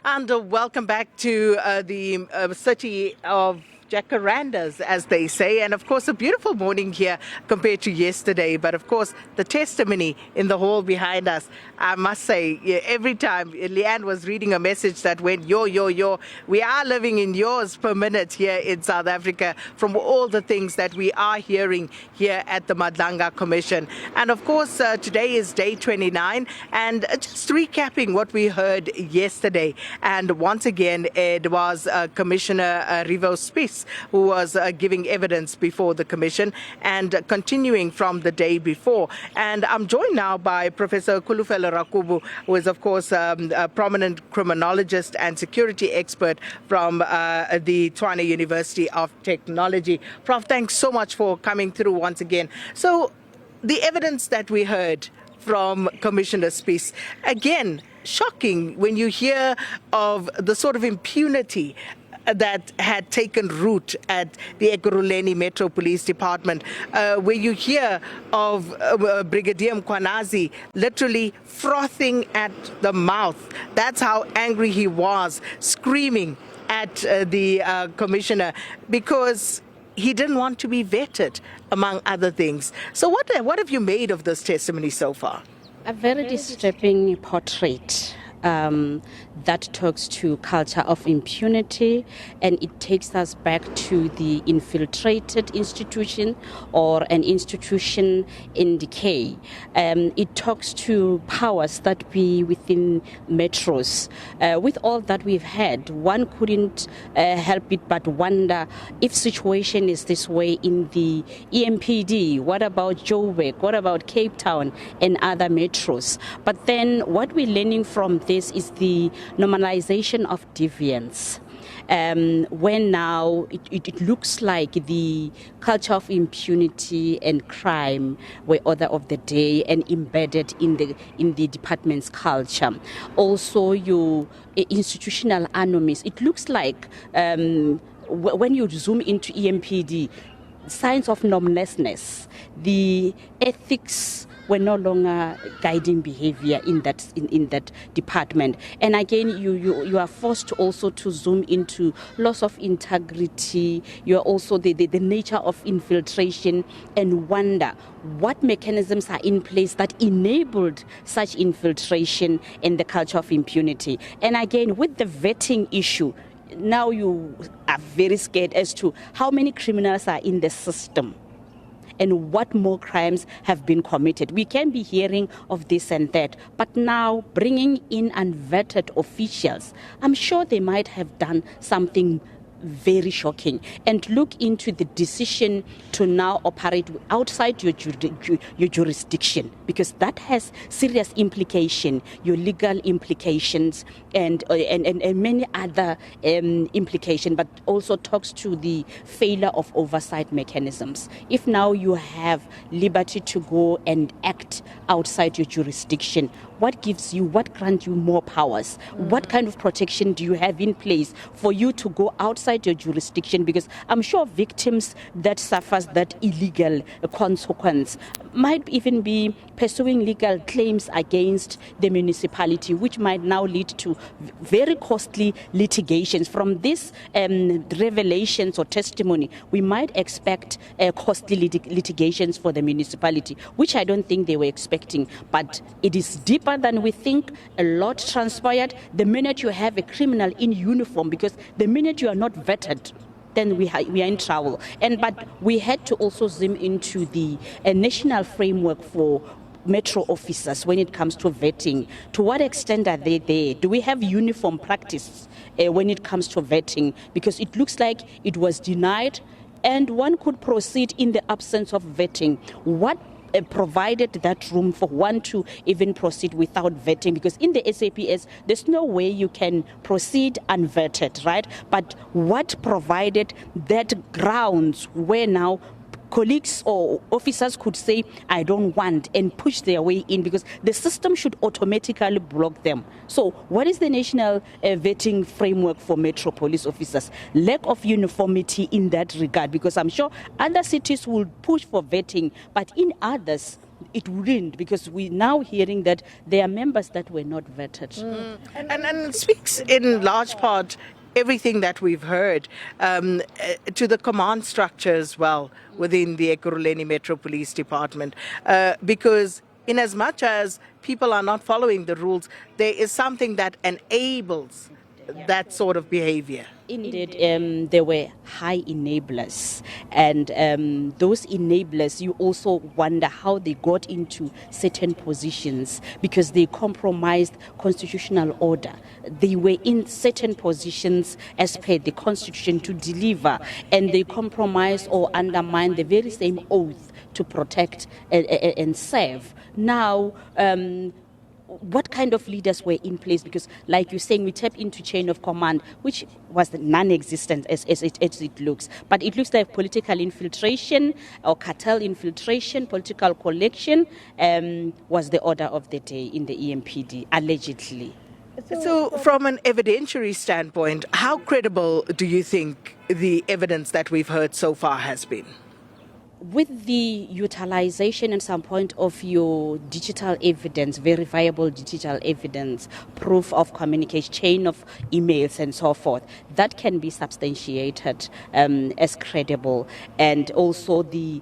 And welcome back to the city of Jacarandas, as they say, and of course a beautiful morning here compared to yesterday. But of course the testimony in the hall behind us, I must say, every time Leanne was reading a message that went yo, we are living in yours per minute here in South Africa from all the things that we are hearing here at the Madlanga Commission. And of course today is day 29, and just recapping what we heard yesterday. And once again it was Commissioner Revo Spies who was giving evidence before the commission, and continuing from the day before. And I'm joined now by Professor Kholofelo Rakubu, who is of course a prominent criminologist and security expert from the Tshwane University of Technology. Prof, thanks so much for coming through once again. So the evidence that we heard from Commissioner Spies, again, shocking when you hear of the sort of impunity that had taken root at the Ekurhuleni Metro Police Department, where you hear of Brigadier Mkhwanazi literally frothing at the mouth. That's how angry he was, screaming at the commissioner because he didn't want to be vetted, among other things. So what have you made of this testimony so far? A very disturbing portrait that talks to culture of impunity, and it takes us back to the infiltrated institution or an institution in decay. It talks to powers that be within metros. With all that we've had, one couldn't help it but wonder if situation is this way in the EMPD. What about Joburg? What about Cape Town and other metros? But then what we're learning from this is the normalization of deviance. When now it looks like the culture of impunity and crime were order of the day and embedded in the department's culture. Also, your institutional anomalies. It looks like when you zoom into EMPD, signs of normlessness, the ethics were no longer guiding behavior in that department. And again, you are forced also to zoom into loss of integrity. You are also the nature of infiltration, and wonder what mechanisms are in place that enabled such infiltration and the culture of impunity. And again, with the vetting issue, now you are very scared as to how many criminals are in the system and what more crimes have been committed. We can be hearing of this and that, but now bringing in unvetted officials, I'm sure they might have done something very shocking. And look into the decision to now operate outside your jurisdiction, because that has serious implication, your legal implications and many other implications, but also talks to the failure of oversight mechanisms. If now you have liberty to go and act outside your jurisdiction, what grants you more powers? What kind of protection do you have in place for you to go outside your jurisdiction? Because I'm sure victims that suffers that illegal consequence might even be pursuing legal claims against the municipality, which might now lead to very costly litigations. From this revelations or testimony, we might expect costly litigations for the municipality, which I don't think they were expecting. But it is deeper than we think. A lot transpired. The minute you have a criminal in uniform, because the minute you are not vetted, then we are in trouble. But we had to also zoom into the national framework for metro officers when it comes to vetting. To what extent are they there? Do we have uniform practice when it comes to vetting? Because it looks like it was denied, and one could proceed in the absence of vetting. What provided that room for one to even proceed without vetting? Because in the SAPS, there's no way you can proceed unvetted, right? But what provided that grounds where now colleagues or officers could say, I don't want, and push their way in, because the system should automatically block them. So what is the national vetting framework for metro police officers? Lack of uniformity in that regard, because I'm sure other cities will push for vetting, but in others, it wouldn't, because we're now hearing that there are members that were not vetted. And it speaks in large part everything that we've heard to the command structure as well within the Ekurhuleni Metro Police Department, because in as much as people are not following the rules, there is something that enables that sort of behavior. Indeed, there were high enablers, and those enablers, you also wonder how they got into certain positions, because they compromised constitutional order. They were in certain positions as per the constitution to deliver, and they compromised or undermined the very same oath to protect and serve. Now, what kind of leaders were in place? Because, like you're saying, we tap into chain of command, which was non-existent as it looks. But it looks like political infiltration or cartel infiltration, political collection was the order of the day in the EMPD, allegedly. So, from an evidentiary standpoint, how credible do you think the evidence that we've heard so far has been? With the utilization at some point of your digital evidence, verifiable digital evidence, proof of communication, chain of emails and so forth, that can be substantiated as credible. And also the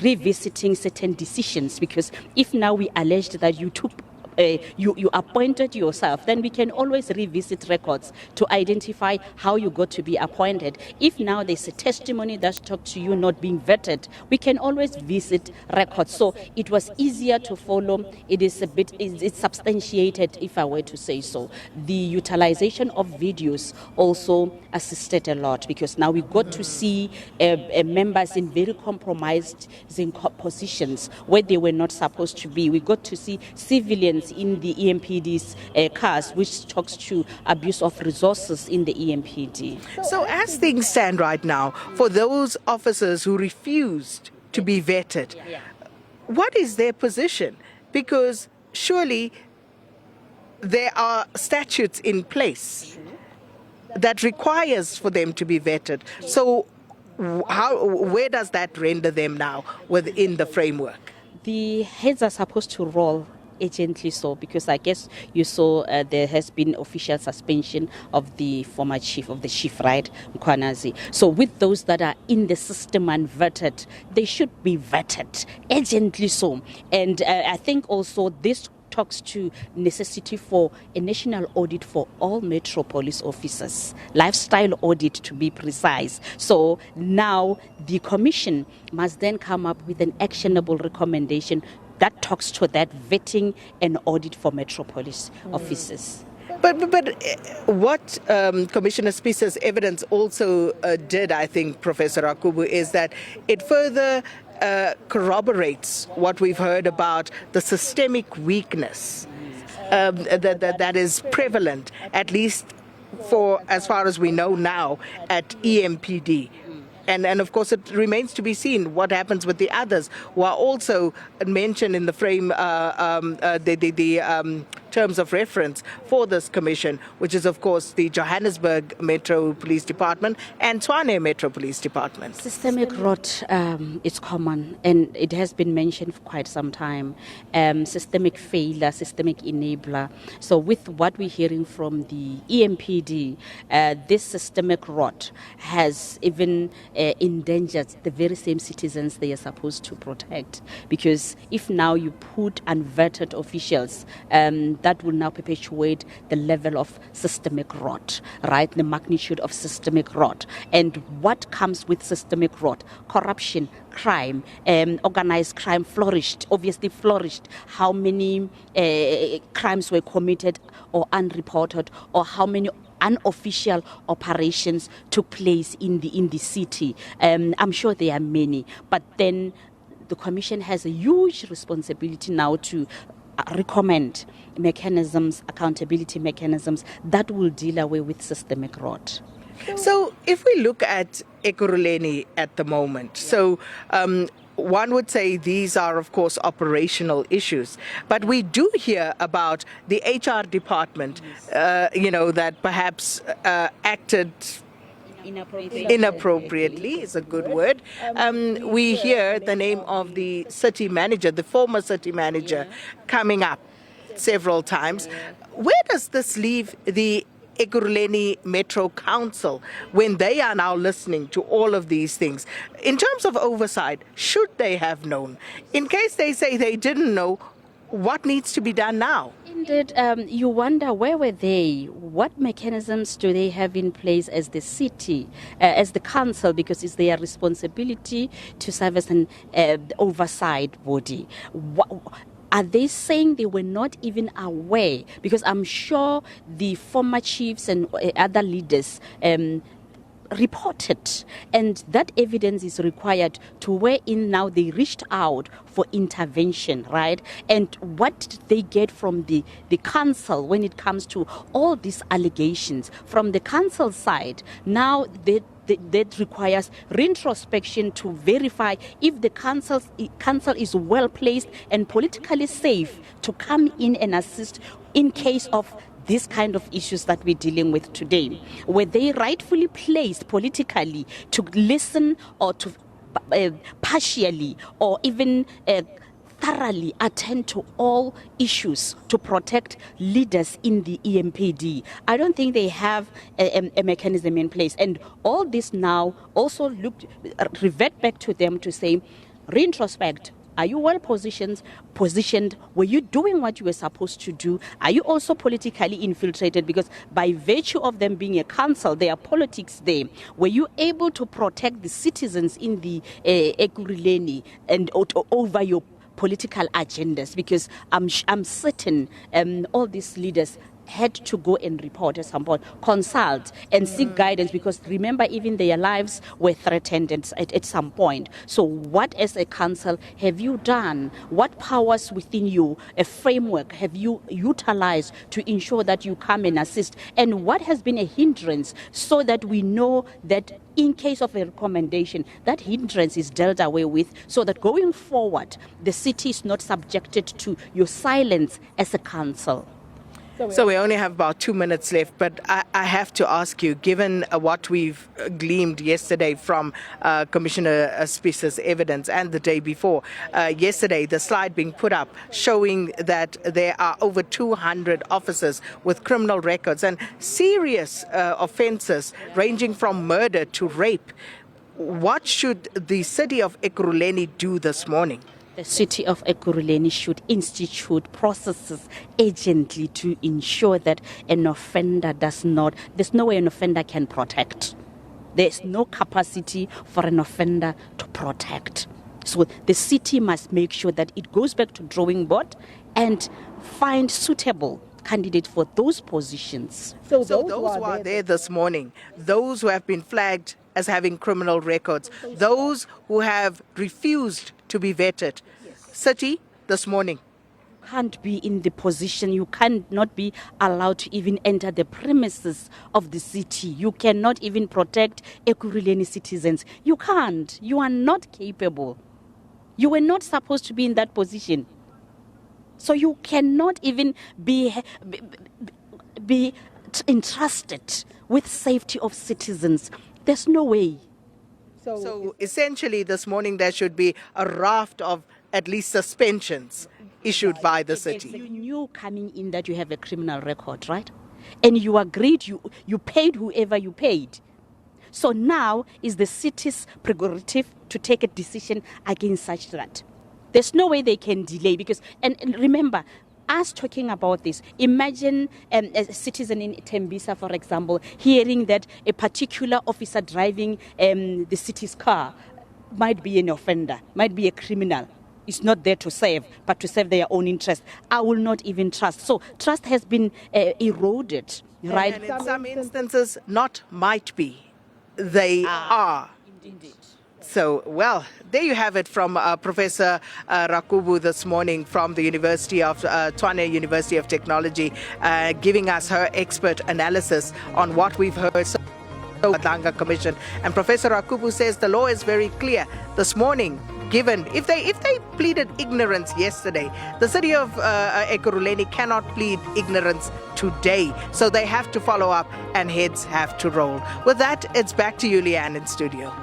revisiting certain decisions, because if now we alleged that you took you appointed yourself, then we can always revisit records to identify how you got to be appointed. If now there's a testimony that talks to you not being vetted, we can always visit records. So it was easier to follow. It's substantiated, if I were to say so. The utilization of videos also assisted a lot, because now we got to see members in very compromised positions where they were not supposed to be. We got to see civilians in the EMPD's cars, which talks to abuse of resources in the EMPD. So as things stand right now, for those officers who refused to be vetted, what is their position? Because surely there are statutes in place that requires for them to be vetted. So where does that render them now within the framework? The heads are supposed to roll urgently so, because I guess you saw there has been official suspension of the former chief of the chief, right, Mkhwanazi. So with those that are in the system and vetted, they should be vetted urgently so. And I think also this talks to necessity for a national audit for all metro police officers, lifestyle audit to be precise. So now the commission must then come up with an actionable recommendation that talks to that vetting and audit for metro police officers. But what Commissioner Spies' evidence also did, I think, Professor Rakubu, is that it further corroborates what we've heard about the systemic weakness that is prevalent, at least for as far as we know now, at EMPD. And of course, it remains to be seen what happens with the others who are also mentioned in the frame, the terms of reference for this commission, which is, of course, the Johannesburg Metro Police Department and Tshwane Metro Police Department. Systemic rot is common, and it has been mentioned for quite some time. Systemic failure, systemic enabler. So with what we're hearing from the EMPD, this systemic rot has even endangered the very same citizens they are supposed to protect. Because if now you put unvetted officials, that will now perpetuate the level of systemic rot, right? The magnitude of systemic rot. And what comes with systemic rot? Corruption, crime, organized crime obviously flourished. How many crimes were committed or unreported, or how many unofficial operations took place in the city? I'm sure there are many, but then the commission has a huge responsibility now to recommend mechanisms, accountability mechanisms that will deal away with systemic rot. So if we look at Ekurhuleni at the moment, one would say these are, of course, operational issues. But we do hear about the HR department, that perhaps acted Inappropriately is a good word. We hear the name of the city manager, the former city manager, coming up several times. Where does this leave the Ekurhuleni Metro Council when they are now listening to all of these things? In terms of oversight, should they have known? In case they say they didn't know, what needs to be done now? Indeed, you wonder where were they? What mechanisms do they have in place as the city, as the council, because it's their responsibility to serve as an oversight body. Are they saying they were not even aware? Because I'm sure the former chiefs and other leaders reported, and that evidence is required to wherein now they reached out for intervention, right? And what did they get from the council when it comes to all these allegations? From the council side, now that requires reintrospection to verify if the council is well placed and politically safe to come in and assist in case of these kind of issues that we're dealing with today. Were they rightfully placed politically to listen or to partially or even thoroughly attend to all issues to protect leaders in the EMPD? I don't think they have a mechanism in place. And all this now also revert back to them to say, reintrospect. Are you well positioned? Were you doing what you were supposed to do? Are you also politically infiltrated? Because by virtue of them being a council, there are politics there. Were you able to protect the citizens in the Ekurhuleni and over your political agendas? Because I'm certain all these leaders had to go and report at some point, consult and seek guidance, because remember, even their lives were threatened at some point. So what as a council have you done? What powers within you, a framework, have you utilized to ensure that you come and assist? And what has been a hindrance so that we know that in case of a recommendation, that hindrance is dealt away with, so that going forward, the city is not subjected to your silence as a council? So we only have about 2 minutes left, but I have to ask you, given what we've gleaned yesterday from Commissioner Spies' evidence and the day before, yesterday the slide being put up showing that there are over 200 officers with criminal records and serious offences ranging from murder to rape. What should the city of Ekurhuleni do this morning? The city of Ekurhuleni should institute processes urgently to ensure that an offender there's no way an offender can protect. There's no capacity for an offender to protect. So the city must make sure that it goes back to drawing board and find suitable candidate for those positions. So those who are there this morning, those who have been flagged as having criminal records, those who have refused to be vetted, city this morning can't be in the position, you cannot be allowed to even enter the premises of the city. You cannot even protect Ekurhuleni citizens. You can't. You are not capable. You were not supposed to be in that position. So you cannot even be entrusted with safety of citizens. There's no way. So essentially this morning there should be a raft of at least suspensions issued by the city. You knew coming in that you have a criminal record, right? And you agreed, you paid whoever you paid. So now is the city's prerogative to take a decision against such that. There's no way they can delay, because, and remember, us talking about this, imagine a citizen in Tembisa, for example, hearing that a particular officer driving the city's car might be an offender, might be a criminal. It's not there to serve, but to serve their own interest. I will not even trust. So trust has been eroded, right? And in some instances, not might be. They are. Indeed. So, well, there you have it from Professor Rakubu this morning from the University of Tshwane University of Technology, giving us her expert analysis on what we've heard. Madlanga Commission. And Professor Rakubu says the law is very clear. This morning, given. If they pleaded ignorance yesterday, the city of Ekurhuleni cannot plead ignorance today. So they have to follow up and heads have to roll. With that, it's back to you, Leanne, in studio.